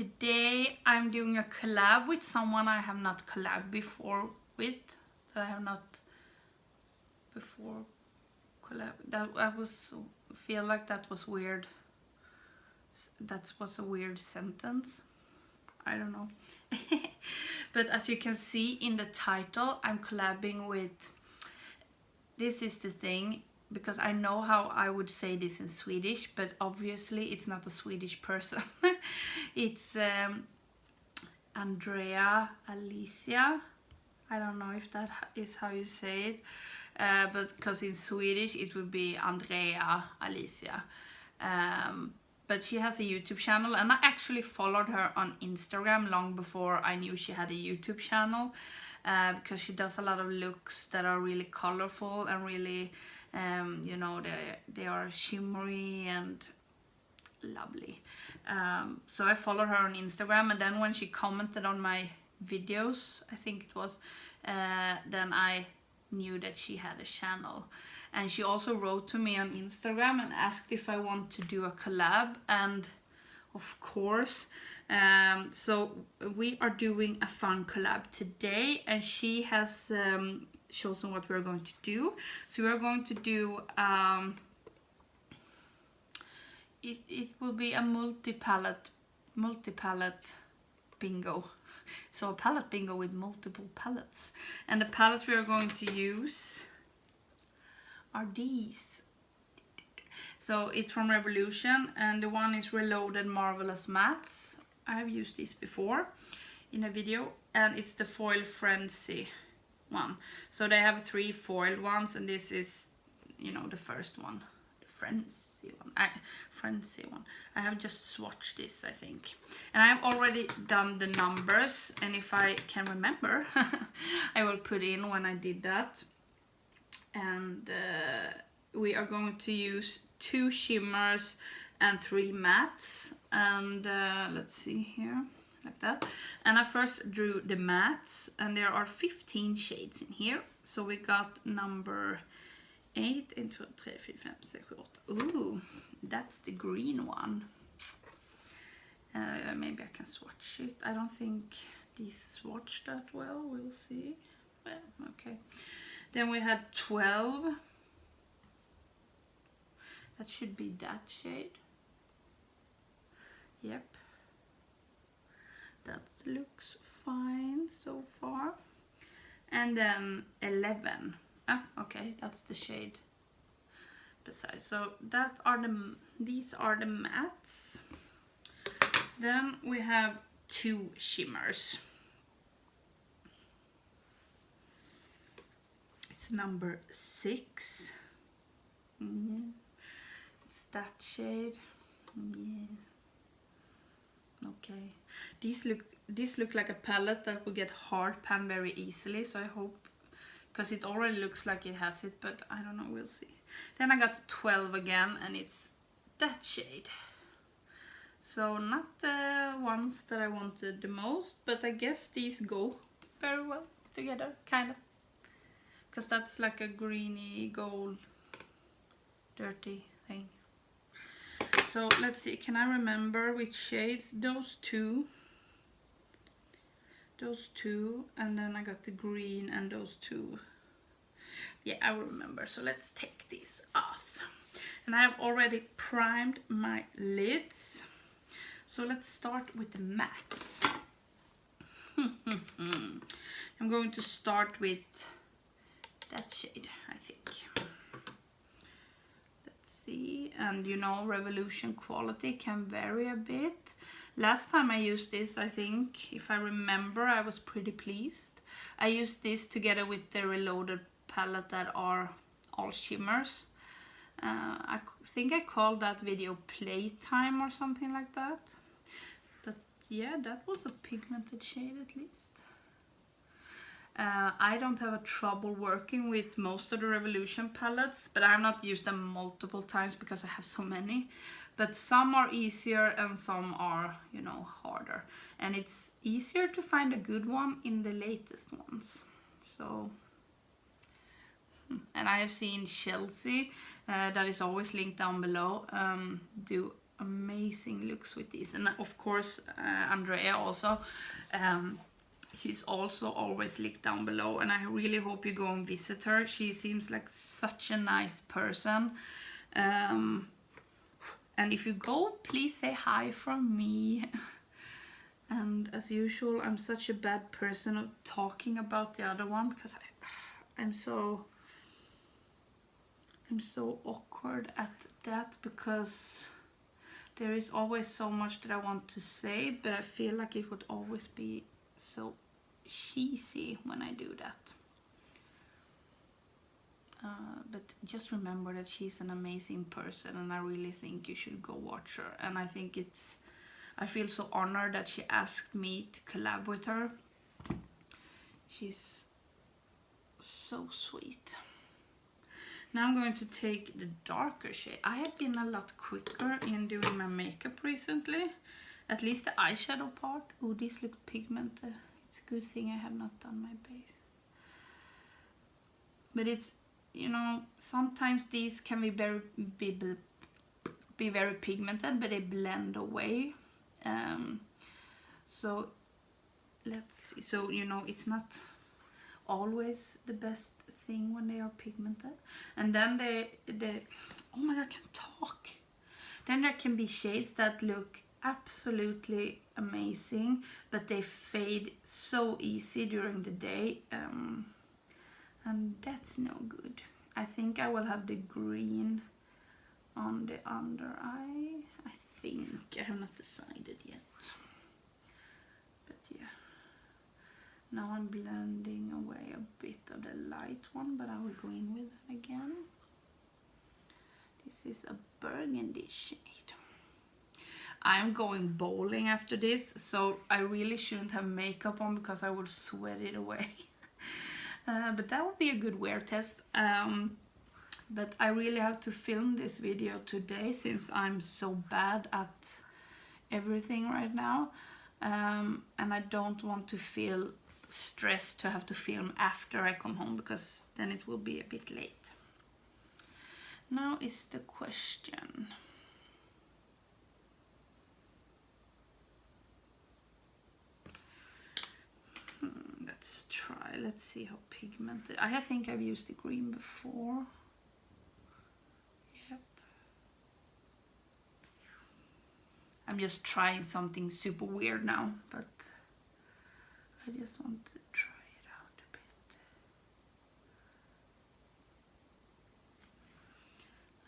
Today I'm doing a collab with someone I have not collabed before with. That I have not before collab. That was, feel like that was weird. That was a weird sentence. I don't know. But as you can see in the title, I'm collabing with, this is the thing, because I know how I would say this in Swedish, but obviously it's not a Swedish person. It's Andrea, Alicia. I don't know if that is how you say it, but because in Swedish it would be Andrea, Alicia. But she has a YouTube channel, and I actually followed her on Instagram long before I knew she had a YouTube channel, because she does a lot of looks that are really colorful and really, you know, they are shimmery and lovely. So I followed her on Instagram, and then when she commented on my videos, I think it was, then I knew that she had a channel. And she also wrote to me on Instagram and asked if I want to do a collab, and of course. So we are doing a fun collab today, and she has chosen what we're going to do. So we're going to do it will be a multi-palette bingo. So a palette bingo with multiple palettes. And the palettes we are going to use are these. So it's from Revolution, and the one is Reloaded Marvelous Mattes. I have used this before in a video, and it's the Foil Frenzy one. So they have 3 foiled ones, and this is, you know, the first one. Frenzy one. I have just swatched this, I think, and I've already done the numbers, and if I can remember I will put in when I did that. And we are going to use 2 shimmers and 3 mattes, and let's see here, like that. And I first drew the mattes, and there are 15 shades in here. So we got number 8, 1, 2, 3, 4, 5, 6, 7, 8. Ooh, that's the green one. Maybe I can swatch it. I don't think these swatch that well. We'll see. Okay. Then we had 12. That should be that shade. Yep. That looks fine so far. And then 11. Ah, okay, that's the shade besides. So these are the mattes. Then we have 2 shimmers. It's number 6. Yeah. It's that shade. Yeah. Okay. These look like a palette that will get hard pan very easily. So I hope, because it already looks like it has it, but I don't know, we'll see. Then I got 12 again, and it's that shade. So not the ones that I wanted the most, but I guess these go very well together, kind of. Because that's like a greeny gold dirty thing. So let's see, can I remember which shades? Those two, and then I got the green and those 2. Yeah, I will remember. So let's take these off. And I have already primed my lids. So let's start with the mattes. I'm going to start with that shade, I think. Let's see. And you know, Revolution quality can vary a bit. Last time I used this, I think, if I remember, I was pretty pleased. I used this together with the Reloaded palette that are all shimmers. I think I called that video Playtime or something like that. But yeah, that was a pigmented shade at least. I don't have a trouble working with most of the Revolution palettes, but I have not used them multiple times because I have so many. But some are easier and some are, you know, harder. And it's easier to find a good one in the latest ones. So, and I have seen Chelsea, that is always linked down below, do amazing looks with these. And of course, Andrea also. She's also always linked down below, and I really hope you go and visit her. She seems like such a nice person. And if you go, please say hi from me. And as usual, I'm such a bad person of talking about the other one because I'm so awkward at that, because there is always so much that I want to say, but I feel like it would always be so cheesy when I do that. But just remember that she's an amazing person, and I really think you should go watch her. And I feel so honored that she asked me to collab with her. She's so sweet. Now I'm going to take the darker shade. I have been a lot quicker in doing my makeup recently. At least the eyeshadow part. Oh, this looks pigmented. It's a good thing I have not done my base. But it's, you know, sometimes these can be very pigmented, but they blend away. So let's see. So, you know, it's not always the best thing when they are pigmented. And then they oh my god, I can't talk. Then there can be shades that look absolutely amazing, but they fade so easy during the day, and that's no good. I think I will have the green on the under eye. I think I have not decided yet, but yeah. Now I'm blending away a bit of the light one, but I will go in with it again. This is a burgundy shade. I'm going bowling after this, so I really shouldn't have makeup on because I will sweat it away. But that would be a good wear test. But I really have to film this video today since I'm so bad at everything right now. And I don't want to feel stressed to have to film after I come home, because then it will be a bit late. Now is the question. Let's try. Let's see how pigmented. I think I've used the green before. Yep. I'm just trying something super weird now, but I just want to try it out a bit.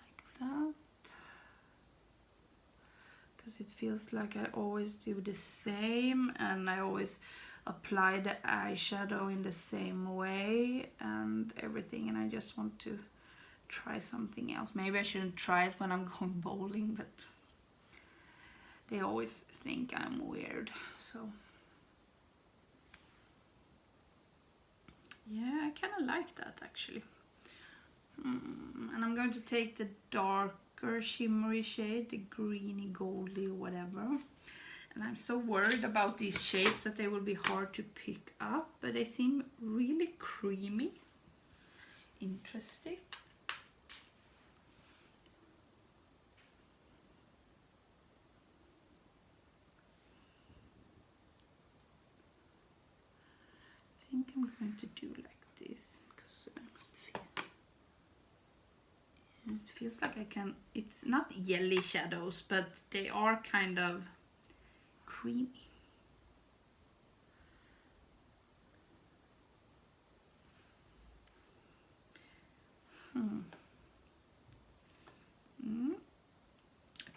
Like that. Because it feels like I always do the same, and I always apply the eyeshadow in the same way and everything, and I just want to try something else. Maybe I shouldn't try it when I'm going bowling, but they always think I'm weird, so yeah, I kind of like that actually. And I'm going to take the darker shimmery shade, the greeny goldy whatever. And I'm so worried about these shades that they will be hard to pick up, but they seem really creamy. Interesting. I think I'm going to do like this, because I must feel. It feels like I can, it's not yellow shadows, but they are kind of creamy.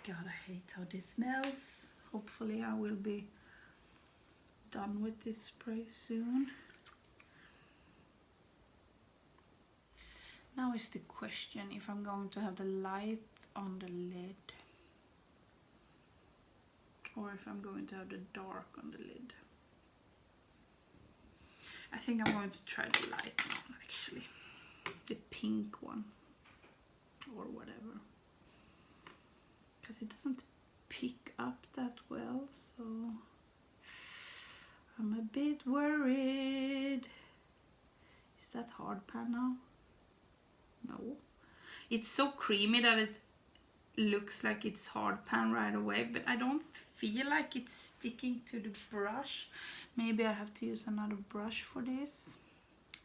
God, I hate how this smells. Hopefully I will be done with this spray soon. Now is the question if I'm going to have the light on the lid, or if I'm going to have the dark on the lid. I think I'm going to try the light one actually. The pink one. Or whatever. Because it doesn't pick up that well, so I'm a bit worried. Is that hard pan now? No. It's so creamy that looks like it's hard pan right away, but I don't feel like it's sticking to the brush. Maybe I have to use another brush for this.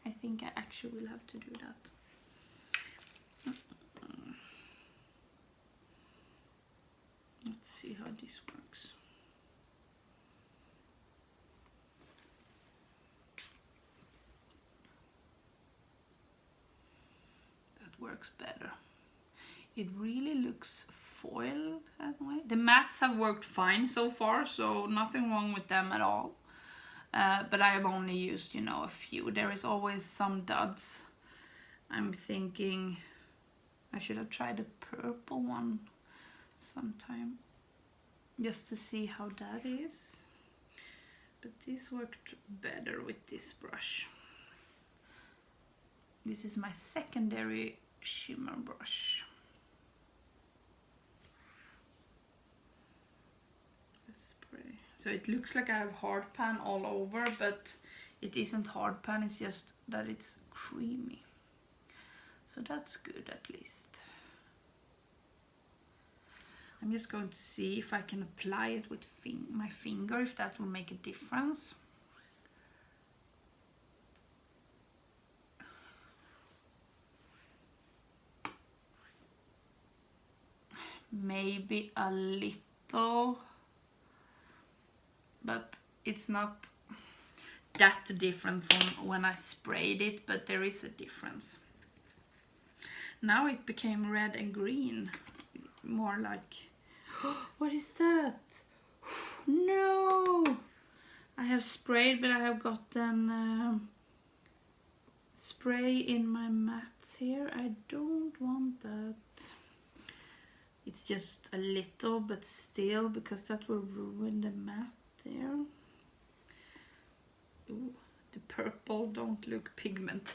I think I actually will have to do that. Let's see how this works. That works better. It really looks foiled that way. The mats have worked fine so far, so nothing wrong with them at all. But I have only used, you know, a few. There is always some duds. I'm thinking I should have tried the purple one sometime, just to see how that is. But this worked better with this brush. This is my secondary shimmer brush. Spray. So it looks like I have hard pan all over, but it isn't hard pan, it's just that it's creamy. So that's good at least. I'm just going to see if I can apply it with my finger, if that will make a difference. Maybe a little, but it's not that different from when I sprayed it, but there is a difference. Now it became red and green, more like, what is that? No! I have sprayed, but I have gotten spray in my mats here. I don't want that. It's just a little, but still, because that will ruin the mat there. Ooh, the purple don't look pigmented.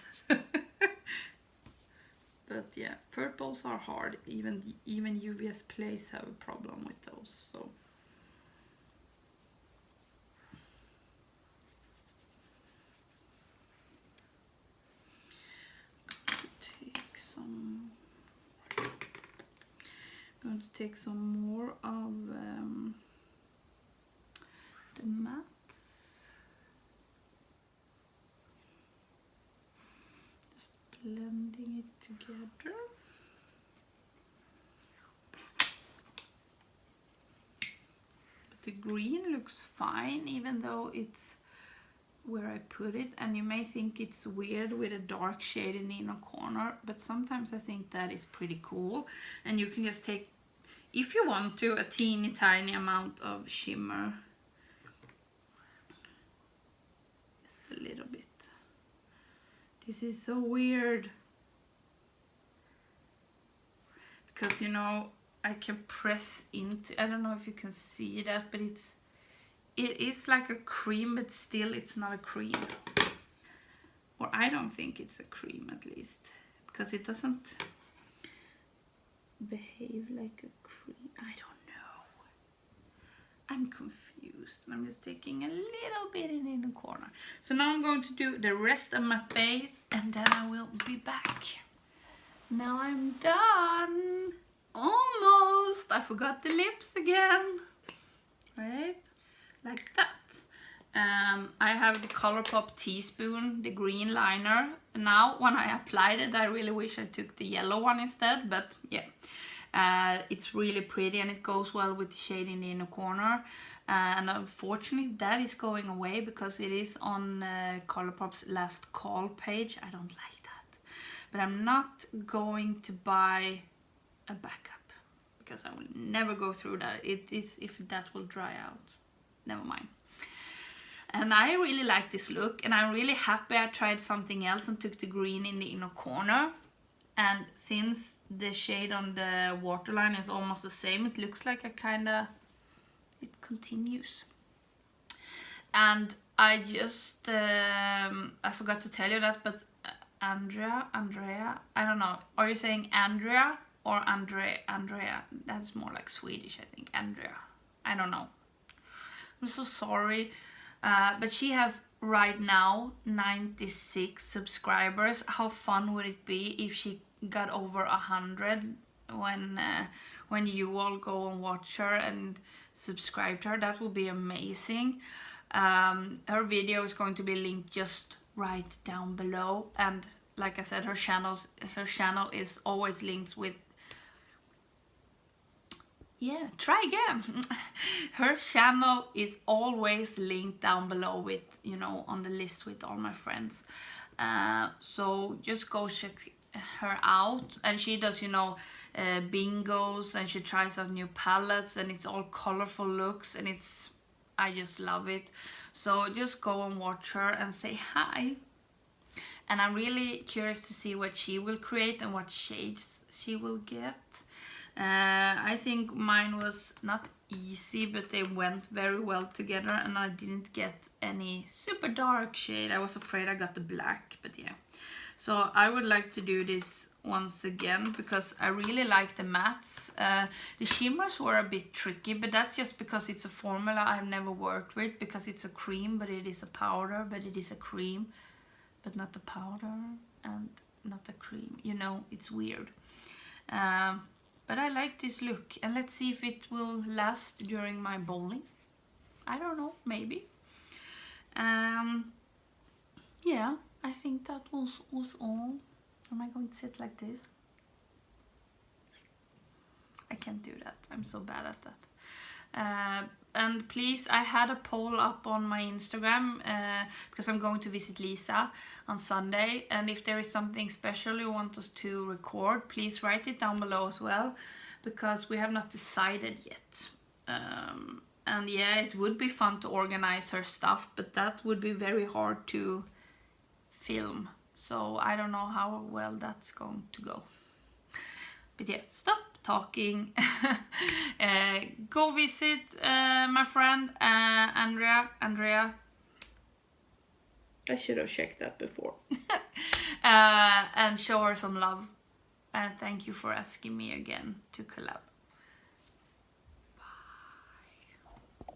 But yeah, purples are hard. Even UVS Place have a problem with those. So I'm going to take some more of the mats. Just blending it together. But the green looks fine, even though it's where I put it, and you may think it's weird with a dark shade in the inner corner, but sometimes I think that is pretty cool. And you can just take, if you want to, a teeny tiny amount of shimmer, just a little bit. This is so weird because, you know, I can press into, I don't know if you can see that, but it is like a cream, but still it's not a cream. Or I don't think it's a cream, at least, because it doesn't behave like a cream. I don't know. I'm confused. I'm just taking a little bit in the corner. So now I'm going to do the rest of my face, and then I will be back. Now I'm done. Almost. I forgot the lips again. Right? Like that. I have the Colourpop teaspoon, the green liner. Now when I applied it, I really wish I took the yellow one instead, but yeah. It's really pretty and it goes well with the shade in the inner corner. And unfortunately that is going away because it is on Colourpop's last call page. I don't like that. But I'm not going to buy a backup because I will never go through that. It is if that will dry out. Never mind. And I really like this look, and I'm really happy I tried something else and took the green in the inner corner. And since the shade on the waterline is almost the same, it looks like it continues. And I just, I forgot to tell you that, but Andrea, I don't know. Are you saying Andrea or Andrea? That's more like Swedish, I think. Andrea. I don't know. I'm so sorry. But she has right now 96 subscribers. How fun would it be if she got over 100 when you all go and watch her and subscribe to her. That will be amazing. Her video is going to be linked just right down below, and like I said, her channel is always linked with, yeah, try again. Her channel is always linked down below with, you know, on the list with all my friends. So just go check her out. And she does, you know, bingos, and she tries out new palettes, and it's all colorful looks, and I just love it. So just go and watch her and say hi. And I'm really curious to see what she will create and what shades she will get. I think mine was not easy, but they went very well together, and I didn't get any super dark shade. I was afraid I got the black, but yeah. So I would like to do this once again because I really like the mattes. The shimmers were a bit tricky, but that's just because it's a formula I've never worked with, because it's a cream, but it is a powder, but it is a cream, but not a powder and not a cream. You know, it's weird. But I like this look, and let's see if it will last during my bowling. I don't know, maybe. Yeah, I think that was all. Am I going to sit like this? I can't do that. I'm so bad at that. And please, I had a poll up on my Instagram because I'm going to visit Lisa on Sunday, and if there is something special you want us to record, please write it down below as well, because we have not decided yet. And yeah, it would be fun to organize her stuff, but that would be very hard to film, so I don't know how well that's going to go. But yeah, stop talking. Go visit my friend Andrea. I should have checked that before. And show her some love. And thank you for asking me again to collab.